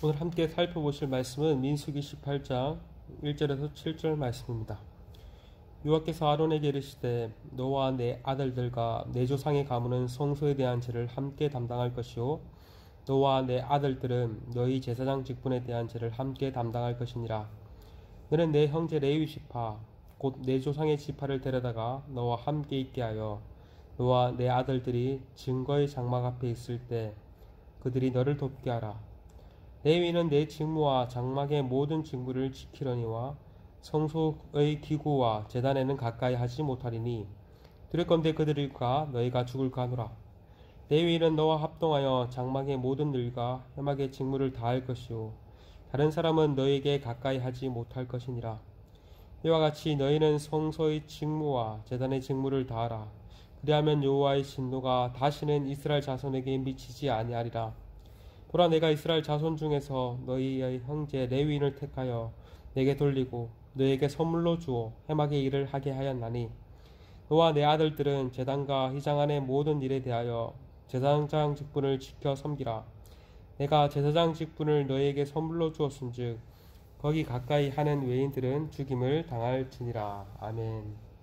오늘 함께 살펴보실 말씀은 민수기 18장 1절에서 7절 말씀입니다. 여호와께서 아론에게 이르시되 너와 내 아들들과 내 조상의 가문은 성소에 대한 죄를 함께 담당할 것이요 너와 내 아들들은 너희 제사장 직분에 대한 죄를 함께 담당할 것이니라. 너는 내 형제 레위 지파 곧 내 조상의 지파를 데려다가 너와 함께 있게 하여 너와 내 아들들이 증거의 장막 앞에 있을 때 그들이 너를 돕게 하라. 레위는 내 직무와 장막의 모든 직무를 지키려니와 성소의 기구와 제단에는 가까이 하지 못하리니 두렵건대 그들과 너희가 죽을까 하노라. 레위는 너와 합동하여 장막의 모든 일과 회막의 직무를 다할 것이요 다른 사람은 너희에게 가까이 하지 못할 것이니라. 이와 같이 너희는 성소의 직무와 제단의 직무를 다하라. 그리하면 여호와의 진노가 다시는 이스라엘 자손에게 미치지 아니하리라. 보라, 내가 이스라엘 자손 중에서 너희의 형제 레위인을 택하여 내게 돌리고 너에게 선물로 주어 회막의 일을 하게 하였나니 너와 내 아들들은 제단과 휘장 안의 모든 일에 대하여 제사장 직분을 지켜 섬기라. 내가 제사장 직분을 너희에게 선물로 주었은즉 거기 가까이 하는 외인들은 죽임을 당할지니라. 아멘.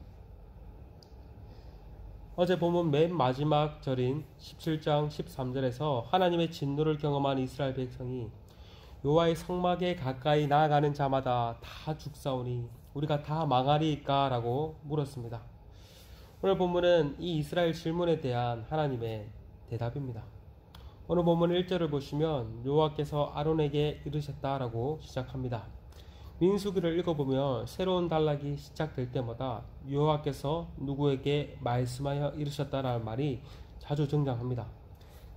어제 본문 맨 마지막 절인 17장 13절에서 하나님의 진노를 경험한 이스라엘 백성이 여호와의 성막에 가까이 나아가는 자마다 다 죽사오니 우리가 다 망하리이까? 라고 물었습니다. 오늘 본문은 이 이스라엘 질문에 대한 하나님의 대답입니다. 오늘 본문 1절을 보시면 여호와께서 아론에게 이르셨다라고 시작합니다. 민수기를 읽어보면 새로운 단락이 시작될 때마다 여호와께서 누구에게 말씀하여 이르셨다라는 말이 자주 등장합니다.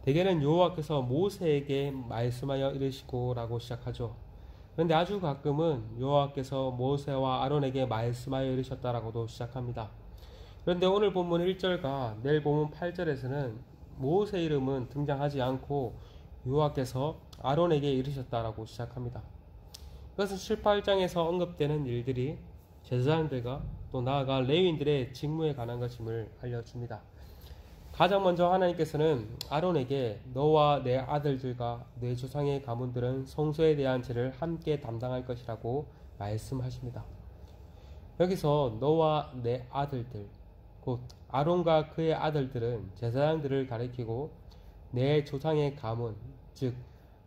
대개는 여호와께서 모세에게 말씀하여 이르시고 라고 시작하죠. 그런데 아주 가끔은 여호와께서 모세와 아론에게 말씀하여 이르셨다라고도 시작합니다. 그런데 오늘 본문 1절과 내일 본문 8절에서는 모세 이름은 등장하지 않고 여호와께서 아론에게 이르셨다라고 시작합니다. 이것은 7, 8장에서 언급되는 일들이 제사장들과 또 나아가 레위인들의 직무에 관한 것임을 알려줍니다. 가장 먼저 하나님께서는 아론에게 너와 내 아들들과 내 조상의 가문들은 성소에 대한 죄를 함께 담당할 것이라고 말씀하십니다. 여기서 너와 내 아들들, 곧 아론과 그의 아들들은 제사장들을 가리키고 내 조상의 가문, 즉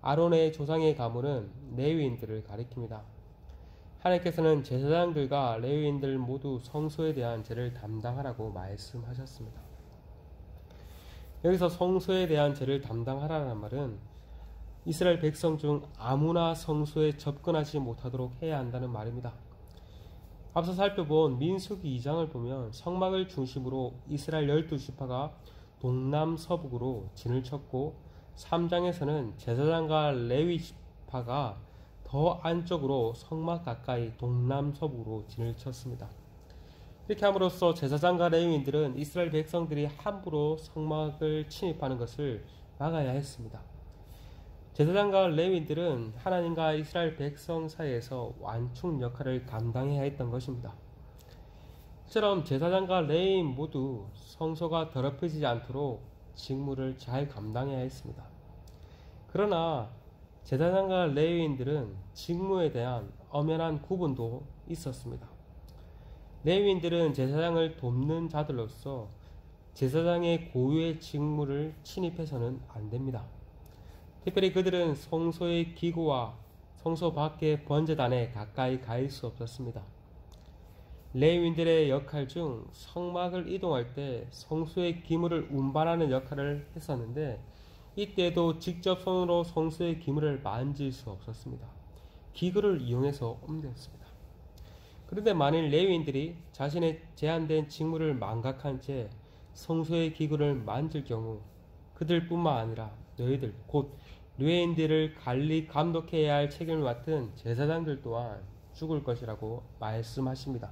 아론의 조상의 가문은 레위인들을 가리킵니다. 하나님께서는 제사장들과 레위인들 모두 성소에 대한 죄를 담당하라고 말씀하셨습니다. 여기서 성소에 대한 죄를 담당하라는 말은 이스라엘 백성 중 아무나 성소에 접근하지 못하도록 해야 한다는 말입니다. 앞서 살펴본 민수기 2장을 보면 성막을 중심으로 이스라엘 12지파가 동남서북으로 진을 쳤고 3장에서는 제사장과 레위 지파가 더 안쪽으로 성막 가까이 동남서북으로 진을 쳤습니다. 이렇게 함으로써 제사장과 레위인들은 이스라엘 백성들이 함부로 성막을 침입하는 것을 막아야 했습니다. 제사장과 레위인들은 하나님과 이스라엘 백성 사이에서 완충 역할을 감당해야 했던 것입니다. 이처럼 제사장과 레위인 모두 성소가 더럽혀지지 않도록 직무를 잘 감당해야 했습니다. 그러나 제사장과 레위인들은 직무에 대한 엄연한 구분도 있었습니다. 레위인들은 제사장을 돕는 자들로서 제사장의 고유의 직무를 침입해서는 안 됩니다. 특별히 그들은 성소의 기구와 성소 밖의 번제단에 가까이 갈 수 없었습니다. 레위인들의 역할 중 성막을 이동할 때 성소의 기물을 운반하는 역할을 했었는데 이때도 직접 손으로 성소의 기물을 만질 수 없었습니다. 기구를 이용해서 옮겼습니다. 그런데 만일 레위인들이 자신의 제한된 직무를 망각한 채 성소의 기구를 만질 경우 그들뿐만 아니라 너희들 곧 레위인들을 관리 감독해야 할 책임을 맡은 제사장들 또한 죽을 것이라고 말씀하십니다.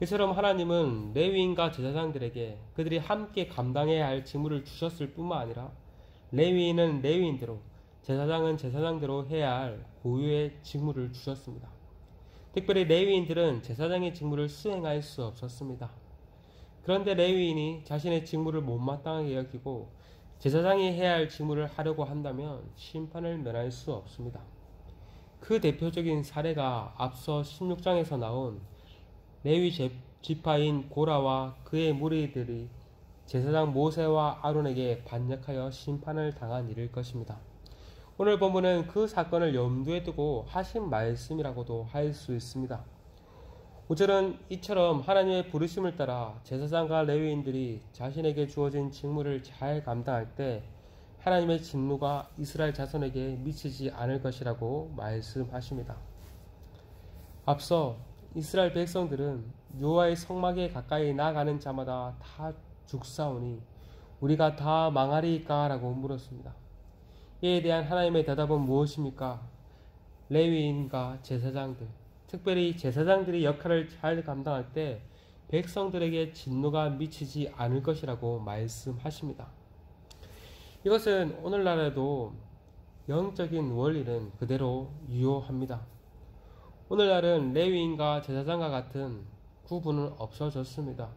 이처럼 하나님은 레위인과 제사장들에게 그들이 함께 감당해야 할 직무를 주셨을 뿐만 아니라 레위인은 레위인대로 제사장은 제사장대로 해야 할 고유의 직무를 주셨습니다. 특별히 레위인들은 제사장의 직무를 수행할 수 없었습니다. 그런데 레위인이 자신의 직무를 못마땅하게 여기고 제사장이 해야 할 직무를 하려고 한다면 심판을 면할 수 없습니다. 그 대표적인 사례가 앞서 16장에서 나온 레위 지파인 고라와 그의 무리들이 제사장 모세와 아론에게 반역하여 심판을 당한 일일 것입니다. 오늘 본문은 그 사건을 염두에 두고 하신 말씀이라고도 할 수 있습니다. 5절은 이처럼 하나님의 부르심을 따라 제사장과 레위인들이 자신에게 주어진 직무를 잘 감당할 때 하나님의 진노가 이스라엘 자손에게 미치지 않을 것이라고 말씀하십니다. 앞서 이스라엘 백성들은 여호와의 성막에 가까이 나가는 자마다 다 죽사오니 우리가 다 망하리이까? 라고 물었습니다. 이에 대한 하나님의 대답은 무엇입니까? 레위인과 제사장들, 특별히 제사장들이 역할을 잘 감당할 때 백성들에게 진노가 미치지 않을 것이라고 말씀하십니다. 이것은 오늘날에도 영적인 원리는 그대로 유효합니다. 오늘날은 레위인과 제사장과 같은 구분은 없어졌습니다.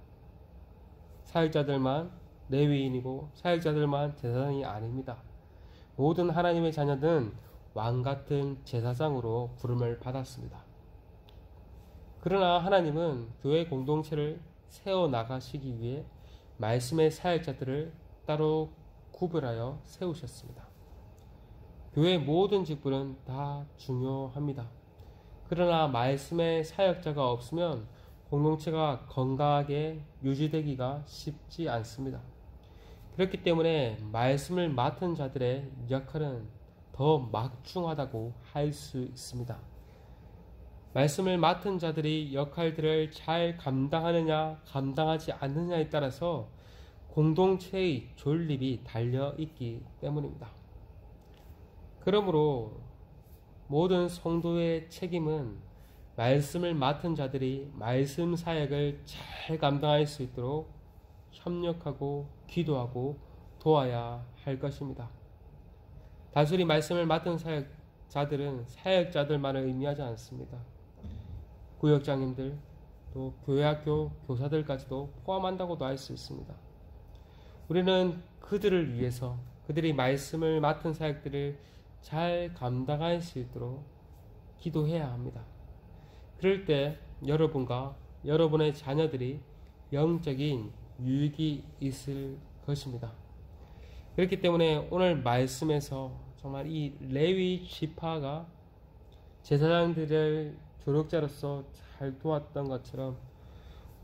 사역자들만 레위인이고 사역자들만 제사장이 아닙니다. 모든 하나님의 자녀는 왕같은 제사장으로 부름을 받았습니다. 그러나 하나님은 교회 공동체를 세워나가시기 위해 말씀의 사역자들을 따로 구별하여 세우셨습니다. 교회의 모든 직분은 다 중요합니다. 그러나 말씀의 사역자가 없으면 공동체가 건강하게 유지되기가 쉽지 않습니다. 그렇기 때문에 말씀을 맡은 자들의 역할은 더 막중하다고 할 수 있습니다. 말씀을 맡은 자들이 역할들을 잘 감당하느냐 감당하지 않느냐에 따라서 공동체의 존립이 달려있기 때문입니다. 그러므로 모든 성도의 책임은 말씀을 맡은 자들이 말씀 사역을 잘 감당할 수 있도록 협력하고 기도하고 도와야 할 것입니다. 단순히 말씀을 맡은 사역자들은 사역자들만을 의미하지 않습니다. 구역장님들, 또 교회학교 교사들까지도 포함한다고도 할 수 있습니다. 우리는 그들을 위해서 그들이 말씀을 맡은 사역들을 잘 감당할 수 있도록 기도해야 합니다. 그럴 때 여러분과 여러분의 자녀들이 영적인 유익이 있을 것입니다. 그렇기 때문에 오늘 말씀에서 정말 이 레위 지파가 제사장들을 조력자로서 잘 도왔던 것처럼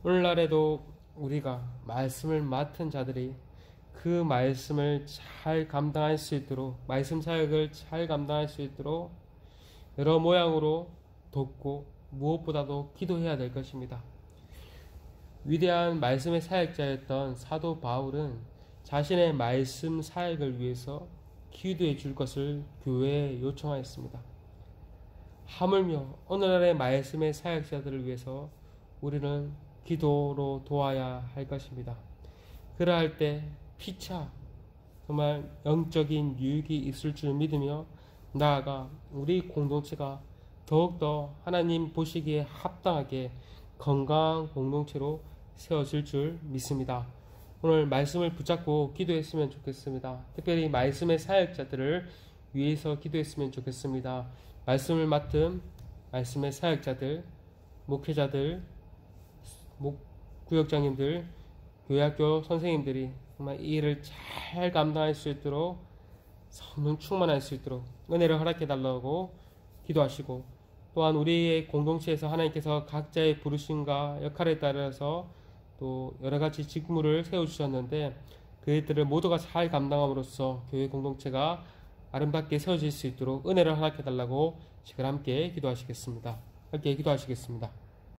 오늘날에도 우리가 말씀을 맡은 자들이 그 말씀을 잘 감당할 수 있도록 말씀 사역을 잘 감당할 수 있도록 여러 모양으로 돕고 무엇보다도 기도해야 될 것입니다. 위대한 말씀의 사역자였던 사도 바울은 자신의 말씀 사역을 위해서 기도해 줄 것을 교회에 요청하였습니다. 하물며 오늘날의 말씀의 사역자들을 위해서 우리는 기도로 도와야 할 것입니다. 그러할 때 피차 정말 영적인 유익이 있을 줄 믿으며 나아가 우리 공동체가 더욱더 하나님 보시기에 합당하게 건강한 공동체로 세워질 줄 믿습니다. 오늘 말씀을 붙잡고 기도했으면 좋겠습니다. 특별히 말씀의 사역자들을 위해서 기도했으면 좋겠습니다. 말씀을 맡은 말씀의 사역자들, 목회자들, 구역장님들, 교회학교 선생님들이 정말 이 일을 잘 감당할 수 있도록 성령 충만할 수 있도록 은혜를 허락해 달라고 기도하시고, 또한 우리의 공동체에서 하나님께서 각자의 부르심과 역할에 따라서 또 여러가지 직무를 세워주셨는데 그들을 모두가 잘 감당함으로써 교회 공동체가 아름답게 세워질 수 있도록 은혜를 허락해 달라고 지금 함께 기도하시겠습니다. 함께 기도하시겠습니다.